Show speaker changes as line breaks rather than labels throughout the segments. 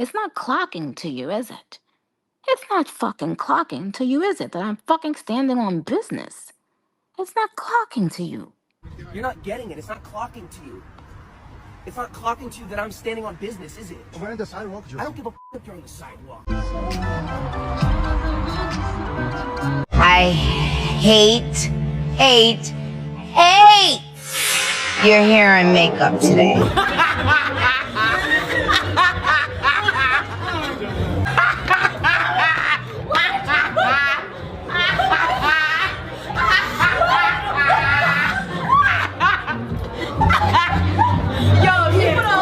It's not clocking to you, is it? It's not fucking clocking to you, is it? That I'm fucking standing on business. It's not clocking to you.
You're not getting it. It's not clocking to you. It's not clocking to you that I'm standing on business, is it?
We're on the sidewalk, Joe.
I don't give a f if you're on the sidewalk.
I hate your hair and makeup today.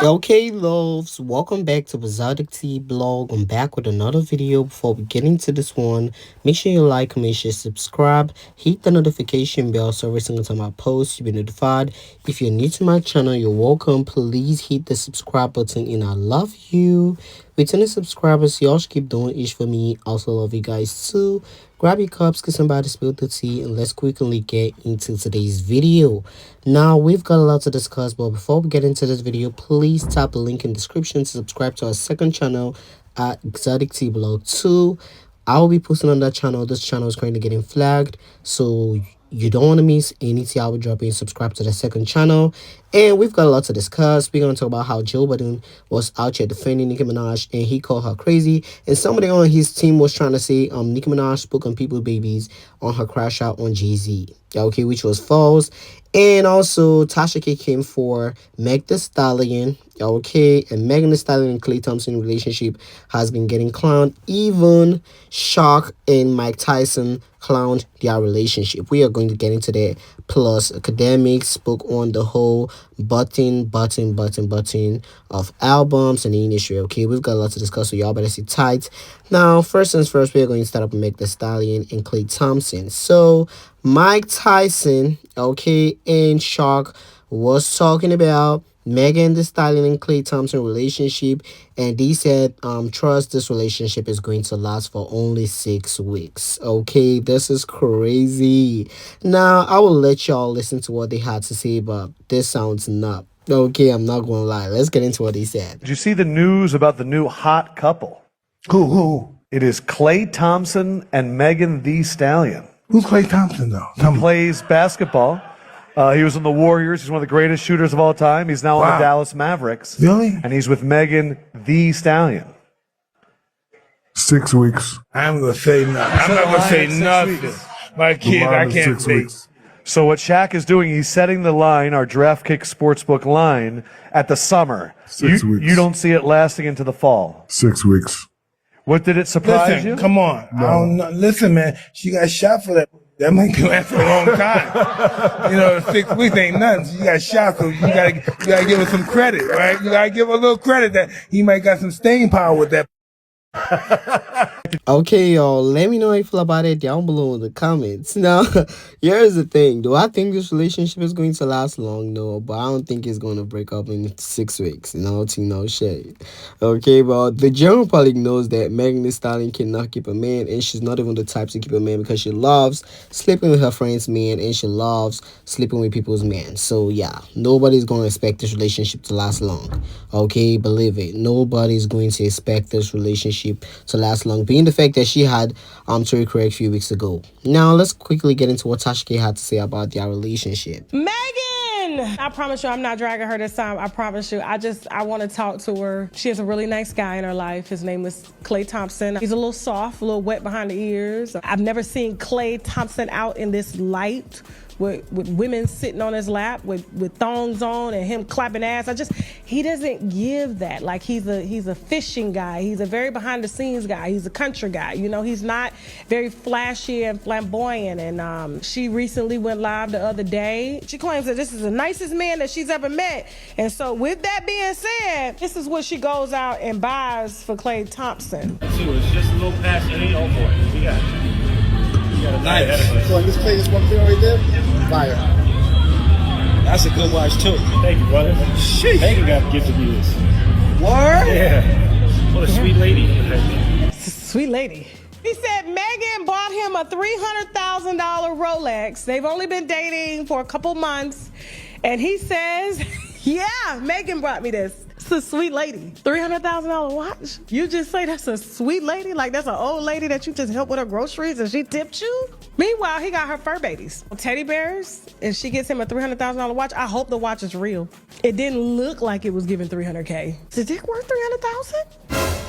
Okay, loves, welcome back to Exoticteablog. I'm back with another video. Before we get into this one, make sure you like, comment, share, subscribe, hit the notification bell so every single time I post you'll be notified. If you're new to my channel, you're welcome. Please hit the subscribe button and I love you. Returning subscribers, y'all should keep doing it for me. Also love you guys too. Grab your cups, get somebody to spill the tea, and let's quickly get into today's video. Now, we've got a lot to discuss, but before we get into this video, please tap the link in the description to subscribe to our second channel at Exoticteablog 2. I will be posting on that channel. This channel is currently getting flagged, so you don't want to miss anything I will drop in. Subscribe to the second channel. And we've got a lot to discuss. We're going to talk about how Budden was out here defending Nicki Minaj and he called her crazy. And somebody on his team was trying to say Nicki Minaj spoke on people's babies on her crash out on JayZ. Okay, which was false. And also Tasha K came for Meg Thee Stallion. Okay, and Megan Thee Stallion and Klay Thompson relationship has been getting clowned. Even Shock and Mike Tyson clowned their relationship. We are going to get into that. Plus, Akademiks spoke on the whole Budden of albums and the industry. Okay, we've got a lot to discuss, so y'all better sit tight. Now, first things first, we're going to start up with Meg Thee Stallion and Klay Thompson. So, Mike Tyson, okay, and Shock was talking about Megan Thee Stallion and Klay Thompson relationship, and they said trust this relationship is going to last for only 6 weeks. Okay, this is crazy. Now I will let y'all listen to what they had to say, but this sounds nuts. Okay, I'm not gonna lie. Let's get into what he said.
Did you see the news about the new hot couple?
Who?
It is Klay Thompson and Megan Thee Stallion.
Who's Klay Thompson, though?
He plays basketball. He was in the Warriors. He's one of the greatest shooters of all time. He's now on the Dallas Mavericks.
Really?
And he's with Megan Thee Stallion.
6 weeks.
I'm going to say nothing. I'm not going to say nothing. My kid, I can't say.
So what Shaq is doing, he's setting the line, our DraftKicks Sportsbook line, at the summer.
6 weeks.
You don't see it lasting into the fall.
6 weeks.
What, did it surprise you?
Come on.
No.
I don't know. Listen, man, she got shot for that. That might be last for a long time. You know, 6 weeks ain't nothing. She got shot, so you gotta give her some credit, right? You gotta give her a little credit that he might got some staying power with that.
Okay, y'all, let me know how you feel about it down below in the comments. Now, here's the thing. Do I think this relationship is going to last long? No, but I don't think it's going to break up in 6 weeks. No shade. Okay, but the general public knows that Megan Thee Stallion cannot keep a man, and she's not even the type to keep a man because she loves sleeping with her friends' men and she loves sleeping with people's men. So, yeah, nobody's going to expect this relationship to last long. Okay, believe it. Nobody's going to expect this relationship to last long, being the fact that she had Tori Craig a few weeks ago. Now let's quickly get into what Tasha K had to say about their relationship.
Megan! I promise you I'm not dragging her this time. I promise you. I want to talk to her. She has a really nice guy in her life. His name is Klay Thompson. He's a little soft, a little wet behind the ears. I've never seen Klay Thompson out in this light with women sitting on his lap with thongs on and him clapping ass. He doesn't give that. Like, he's a fishing guy. He's a very behind the scenes guy. He's a country guy. You know, he's not very flashy and flamboyant. And she recently went live the other day. She claims that this is the nicest man that she's ever met. And so with that being said, this is what she goes out and buys for Klay Thompson.
It's just a little passion. Ain't all for it. We got it.
Nice. So this play, this one thing right there, fire.
That's a good watch too. Thank you, brother.
Sheesh.
Megan got a gift of this.
Word?
Yeah. What a sweet lady.
Sweet lady. He said Megan bought him a $300,000 Rolex. They've only been dating for a couple months. And he says, yeah, Megan brought me this. It's a sweet lady. $300,000 watch? You just say that's a sweet lady? Like that's an old lady that you just helped with her groceries and she tipped you? Meanwhile, he got her fur babies, teddy bears, and she gets him a $300,000 watch. I hope the watch is real. It didn't look like it was giving $300K. Is the dick worth $300,000?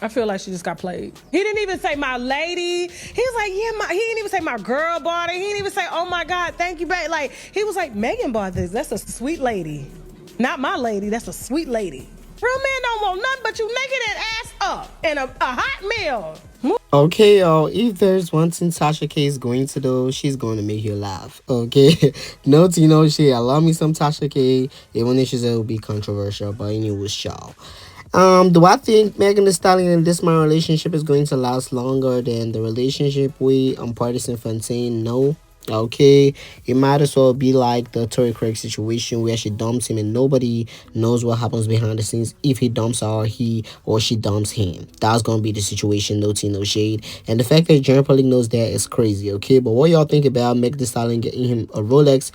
I feel like she just got played. He didn't even say my lady. He was like, yeah, he didn't even say my girl bought it. He didn't even say, oh my God, thank you, babe. Like, he was like, Megan bought this. That's a sweet lady. Not my lady, that's a sweet lady. Real men don't want nothing but you naked and ass up and a hot meal.
Okay, y'all, if there's one thing Tasha K is going to do, she's going to make you laugh, okay? No, shit, I love me some Tasha K, even if she said it will be controversial, but anyways, y'all. Do I think Megan Thee Stallion and this my relationship is going to last longer than the relationship with Partisan Fontaine? No. Okay, it might as well be like the Tory Craig situation where she dumps him and nobody knows what happens behind the scenes if he dumps her or he or she dumps him. That's gonna be the situation, no tea, no shade. And the fact that General Public knows that is crazy, okay? But what y'all think about Megan Thee Stallion getting him a Rolex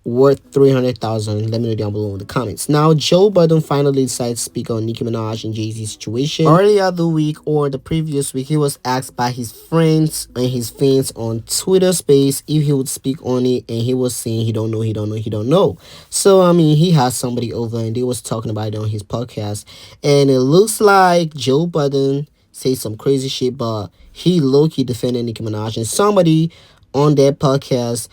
worth $300,000? Let me know down below in the comments. Now, Joe Budden finally decided to speak on Nicki Minaj and JayZ situation. Earlier the week or the previous week, he was asked by his friends and his fans on Twitter Space if he would speak on it, and he was saying he don't know. So I mean, he has somebody over and they was talking about it on his podcast, and it looks like Joe Budden say some crazy shit, but he low-key defended Nicki Minaj, and somebody on that podcast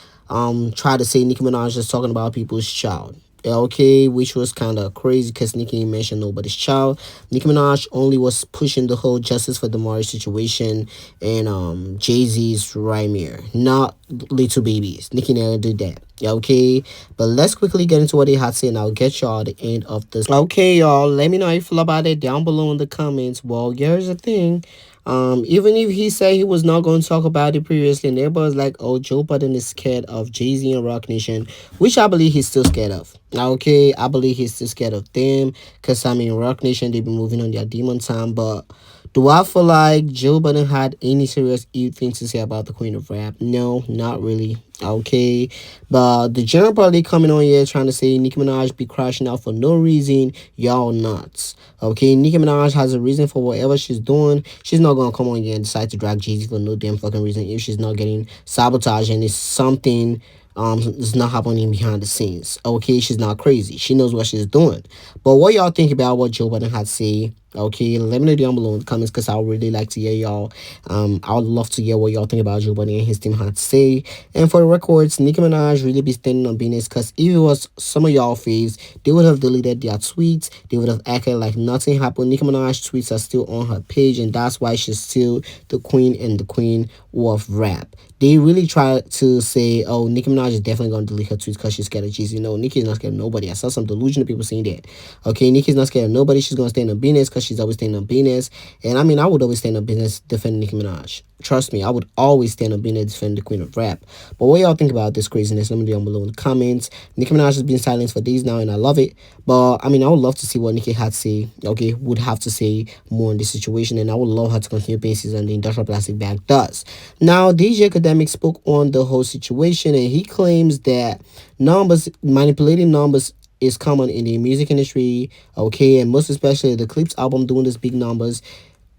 try to say Nicki Minaj is talking about people's child. Okay, which was kind of crazy because Nicki mentioned nobody's child. Nicki Minaj only was pushing the whole justice for the Mari situation and JayZ's Rhymer, not little babies. Nicki never did that. Okay, but let's quickly get into what they had to say and I'll get y'all at the end of this. Okay, y'all, let me know how you feel about it down below in the comments. Well, here's the thing. Even if he said he was not going to talk about it previously, and everybody's like, oh, Joe Budden is scared of JayZ and Roc Nation, which I believe he's still scared of. Okay, I believe he's still scared of them, because, I mean, Roc Nation, they've been moving on their demon time, but do I feel like Joe Budden had any serious ill things to say about the Queen of Rap? No, not really. Okay, but the general public coming on here trying to say Nicki Minaj be crashing out for no reason, y'all nuts. Okay, Nicki Minaj has a reason for whatever she's doing. She's not gonna come on here and decide to drag JayZ for no damn fucking reason if she's not getting sabotaged and it's something it's not happening behind the scenes. Okay, she's not crazy. She knows what she's doing. But what y'all think about what Joe Budden had to say? Okay, let me know down below in the comments because I would really like to hear y'all. I would love to hear what y'all think about Joe Budden and his team had to say. And for the records, Nicki Minaj really be standing on business because if it was some of y'all faves, they would have deleted their tweets. They would have acted like nothing happened. Nicki Minaj tweets are still on her page, and that's why she's still the queen and the queen of rap. They really try to say, oh, Nicki Minaj is definitely going to delete her tweets because she's scared of JayZ. No, Nicki is not scared of nobody. I saw some delusional people saying that. Okay, Nicki is not scared of nobody. She's going to stand on business because she's always standing on business. And I mean, I would always stand on business defending Nicki Minaj. Trust me, I would always stand on business defending the queen of rap. But what y'all think about this craziness? Let me know down below in the comments. Nicki Minaj has been silenced for days now, and I love it. But I mean, I would love to see what Nicki had to say. Okay, would have to say more in this situation, and I would love her to continue basis on the industrial plastic bag does. Now, DJ Akademiks spoke on the whole situation, and he claims that manipulating numbers is common in the music industry, okay, and most especially the Clips album doing these big numbers.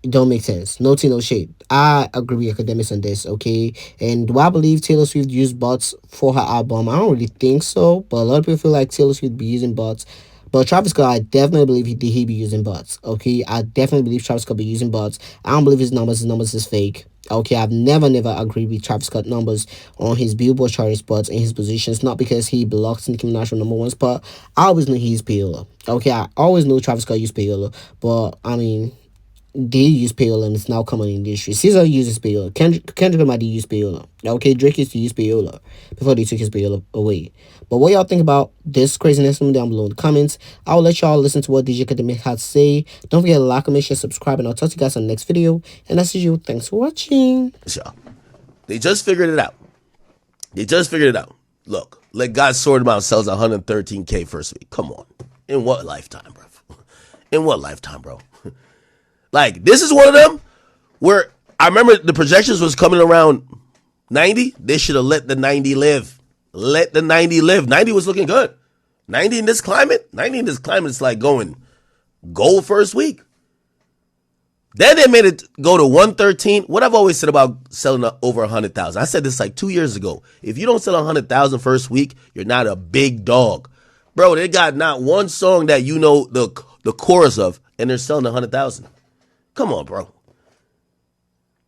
It don't make sense. No tea, no shade. I agree with Akademiks on this, okay? And do I believe Taylor Swift used bots for her album? I don't really think so, but a lot of people feel like Taylor Swift be using bots. But Travis Scott, I definitely believe he be using bots, okay? I definitely believe Travis Scott be using bots. I don't believe his numbers is fake. Okay, I've never agreed with Travis Scott numbers on his Billboard chart spots and his positions, not because he blocks Nicki Minaj from #1 spot. I always knew he's payola. Okay, I always knew Travis Scott used payola, but I mean, they use payola and it's now common in the industry. Caesar uses payola. Kendrick Lamar use payola. Okay, Drake used to use payola before they took his payola away. But what y'all think about this craziness? Let me down below in the comments. I'll let y'all listen to what DJ Akademiks had to say. Don't forget to like, comment, share, subscribe, and I'll talk to you guys on the next video. And that's you. Thanks for watching.
They just figured it out. Look, let God sort them out sells 113K first week. Come on. In what lifetime, bro? Like, this is one of them where I remember the projections was coming around 90. They should have let the 90 live. 90 was looking good. 90 in this climate? 90 in this climate is like going gold first week. Then they made it go to 113. What I've always said about selling over 100,000. I said this like 2 years ago. If you don't sell 100,000 first week, you're not a big dog. Bro, they got not one song that you know the chorus of, and they're selling 100,000. Come on, bro.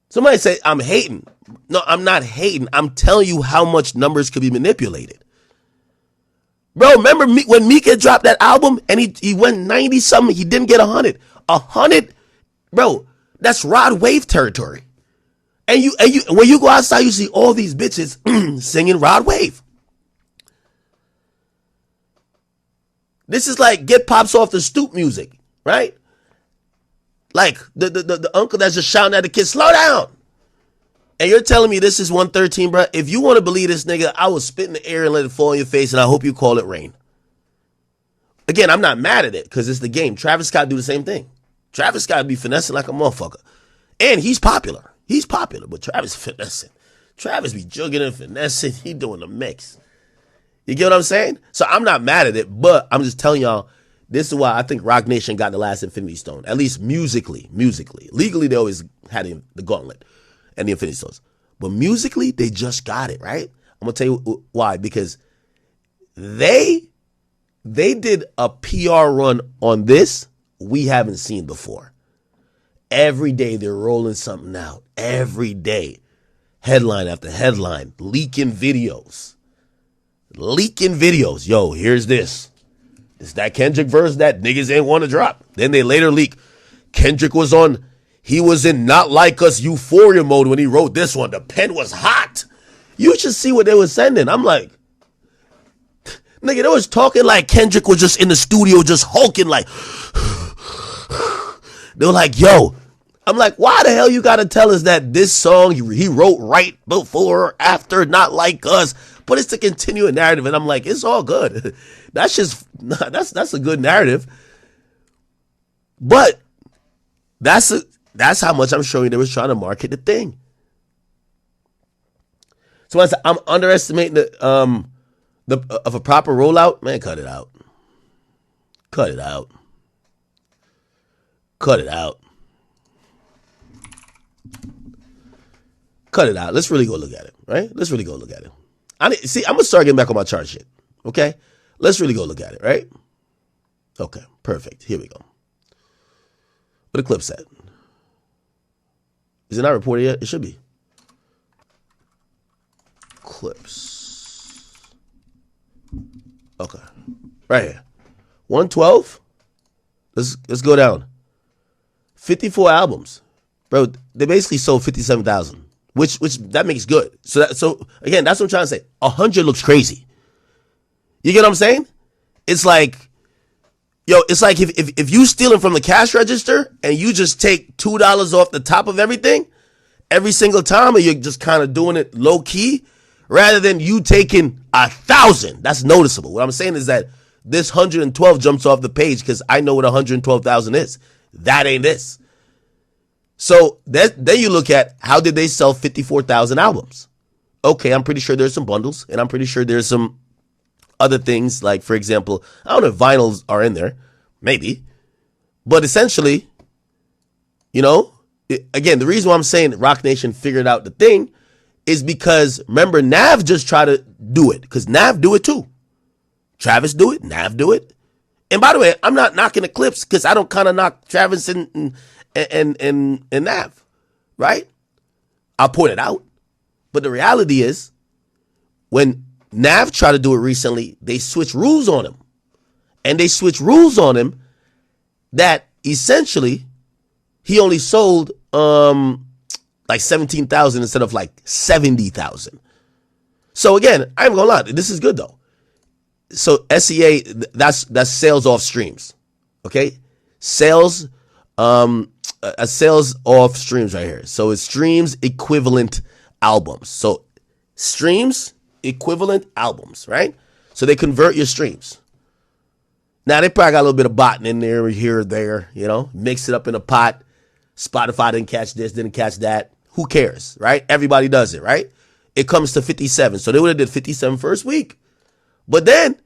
Somebody say, I'm hating. No, I'm not hating. I'm telling you how much numbers could be manipulated. Bro, remember when Mika dropped that album and he went 90 something, he didn't get 100. 100, bro, that's Rod Wave territory. And you when you go outside, you see all these bitches singing Rod Wave. This is like Get Pops Off the Stoop music, right? Like the uncle that's just shouting at the kid, slow down. And you're telling me this is 113, bro? If you want to believe this nigga, I will spit in the air and let it fall on your face, and I hope you call it rain. Again, I'm not mad at it because it's the game. Travis Scott do the same thing. Travis Scott be finessing like a motherfucker. And he's popular. He's popular, but Travis finessing. Travis be jugging and finessing. He doing the mix. You get what I'm saying? So I'm not mad at it, but I'm just telling y'all, this is why I think Rock Nation got the last Infinity Stone. At least musically. Legally, they always had the gauntlet and the Infinity Stones. But musically, they just got it, right? I'm going to tell you why. Because they did a PR run on this we haven't seen before. Every day they're rolling something out. Every day. Headline after headline. Leaking videos. Yo, here's this. It's that Kendrick verse that niggas ain't want to drop. Then they later leak. Kendrick he was in Not Like Us euphoria mode when he wrote this one. The pen was hot. You should see what they were sending. I'm like, nigga, they was talking like Kendrick was just in the studio just hulking like. They were like, yo. I'm like, why the hell you got to tell us that this song he wrote right before or after Not Like Us? But it's to continue a narrative. And I'm like, it's all good. That's a good narrative. But that's how much I'm showing they was trying to market the thing. So when I say I'm underestimating of a proper rollout, man, cut it out. Cut it out. Let's really go look at it, right? I'm gonna start getting back on my chart shit. Okay? Let's really go look at it, right? Okay, perfect. Here we go. What the clip said. Is it not reported yet? It should be. Clips. Okay. Right here. 112. Let's go down. 54 albums. Bro, they basically sold 57,000. Which that makes good. So again, that's what I'm trying to say. 100 looks crazy. You get what I'm saying? It's like, if you stealing from the cash register and you just take $2 off the top of everything every single time, and you're just kind of doing it low key, rather than you taking 1,000, that's noticeable. What I'm saying is that this 112 jumps off the page because I know what 112,000 is. That ain't this. So then you look at how did they sell 54,000 albums? Okay, I'm pretty sure there's some bundles, and I'm pretty sure there's some other things, like, for example, I don't know if vinyls are in there. Maybe. But essentially, again, the reason why I'm saying Rock Nation figured out the thing is because, remember, Nav just tried to do it. Because Nav do it too. Travis do it. Nav do it. And by the way, I'm not knocking the clips because I don't kind of knock Travis and Nav. Right? I'll point it out. But the reality is, when Nav tried to do it recently, they switched rules on him. And they switched rules on him that essentially he only sold like 17,000 instead of like 70,000. So again, I ain't gonna lie, this is good though. So SEA, that's sales off streams. Okay? Sales off streams right here. So it's streams equivalent albums. So streams equivalent albums, right? So they convert your streams. Now they probably got a little bit of botting in there, here or there, mix it up in a pot. Spotify didn't catch this, didn't catch that. Who cares, right? Everybody does it, right? It comes to 57. So they would have did 57 first week. But then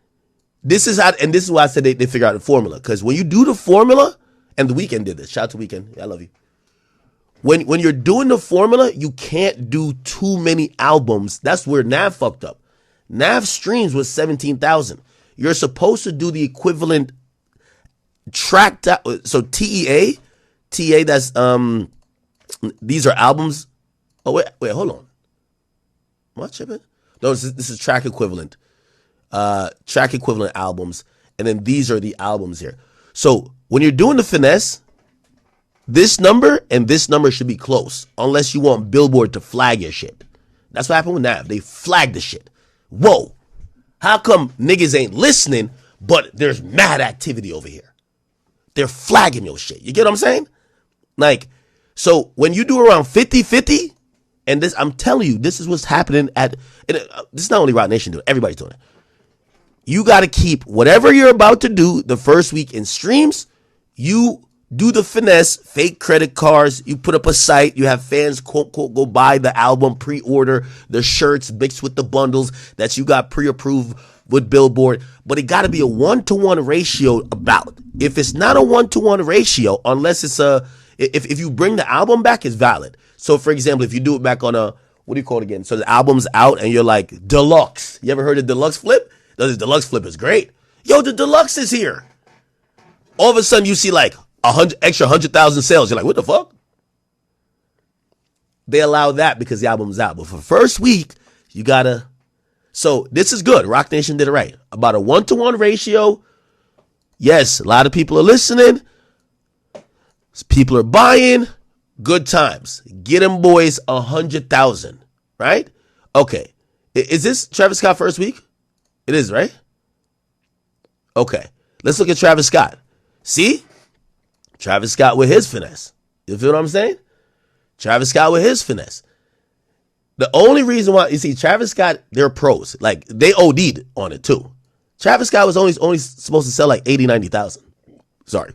this is how, and this is why I said they figure out the formula. Because when you do the formula, and The Weeknd did this. Shout out to Weeknd. I love you. When you're doing the formula, you can't do too many albums. That's where Nav fucked up. Nav streams was 17,000. You're supposed to do the equivalent track. So TEA, that's these are albums. Oh wait, hold on. Am I tripping? No, this is track equivalent. Track equivalent albums, and then these are the albums here. So when you're doing the finesse, this number and this number should be close, unless you want Billboard to flag your shit. That's what happened with Nav. They flagged the shit. Whoa, how come niggas ain't listening, but there's mad activity over here? They're flagging your shit. You get what I'm saying? Like, so when you do around 50-50, and this, I'm telling you, this is what's happening this is not only Rock Nation doing it, everybody's doing it. You got to keep whatever you're about to do the first week in streams. You do the finesse, fake credit cards. You put up a site. You have fans, quote, quote, go buy the album, pre-order the shirts mixed with the bundles that you got pre-approved with Billboard. But it got to be a 1-to-1 ratio about. If it's not a 1-to-1 ratio, unless it's if you bring the album back, it's valid. So, for example, if you do it back on what do you call it again? So the album's out and you're like, deluxe. You ever heard of deluxe flip? The deluxe flip is great. Yo, the deluxe is here. All of a sudden you see like extra 100,000 sales. You're like, what the fuck? They allow that because the album's out. But for first week, you gotta. So this is good. Rock Nation did it right. About a 1-to-1 ratio. Yes, a lot of people are listening. People are buying. Good times. Get them boys 100,000. Right? Okay. Is this Travis Scott first week? It is, right? Okay. Let's look at Travis Scott. See? Travis Scott with his finesse. You feel what I'm saying? Travis Scott with his finesse. The only reason why, you see, Travis Scott, they're pros. Like, they OD'd on it, too. Travis Scott was only supposed to sell like 80, 90,000. Sorry.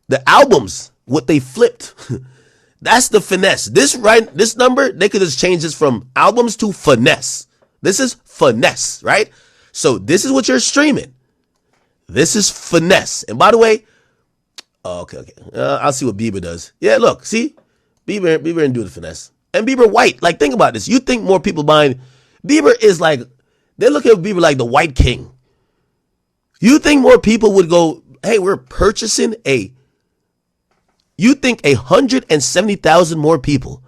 The albums, what they flipped, that's the finesse. This number, they could just change this from albums to finesse. This is finesse, right? So this is what you're streaming. This is finesse. And by the way, okay. I'll see what Bieber does. Yeah, look, see? Bieber didn't do the finesse. And Bieber white. Like, think about this. You think more people buying. Bieber is like, they look at Bieber like the white king. You think more people would go, hey, we're purchasing you think 170,000 more people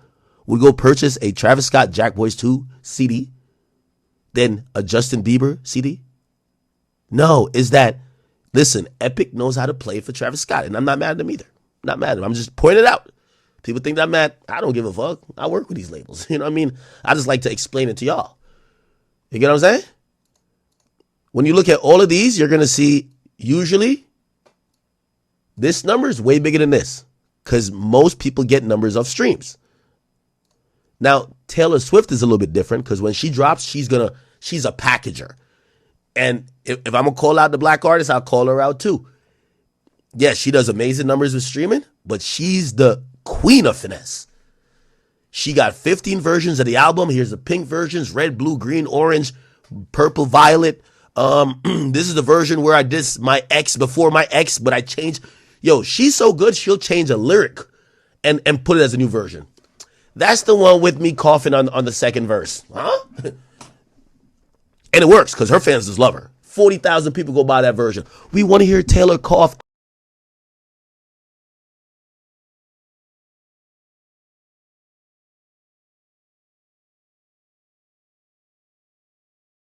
would go purchase a Travis Scott Jack Boys 2 CD than a Justin Bieber CD? No, is that, listen, Epic knows how to play for Travis Scott, and I'm not mad at them either. I'm not mad at them. I'm just pointing it out. People think that I'm mad. I don't give a fuck. I work with these labels. You know what I mean? I just like to explain it to y'all. You get what I'm saying? When you look at all of these, you're going to see usually this number is way bigger than this because most people get numbers of streams. Now, Taylor Swift is a little bit different because when she drops, she's a packager. And if I'm going to call out the black artist, I'll call her out too. Yes, she does amazing numbers with streaming, but she's the queen of finesse. She got 15 versions of the album. Here's the pink versions, red, blue, green, orange, purple, violet. This is the version where I did my ex before my ex, but I changed. Yo, she's so good, she'll change a lyric and put it as a new version. That's the one with me coughing on the second verse. Huh? And it works because her fans just love her. 40,000 people go buy that version. We want to hear Taylor cough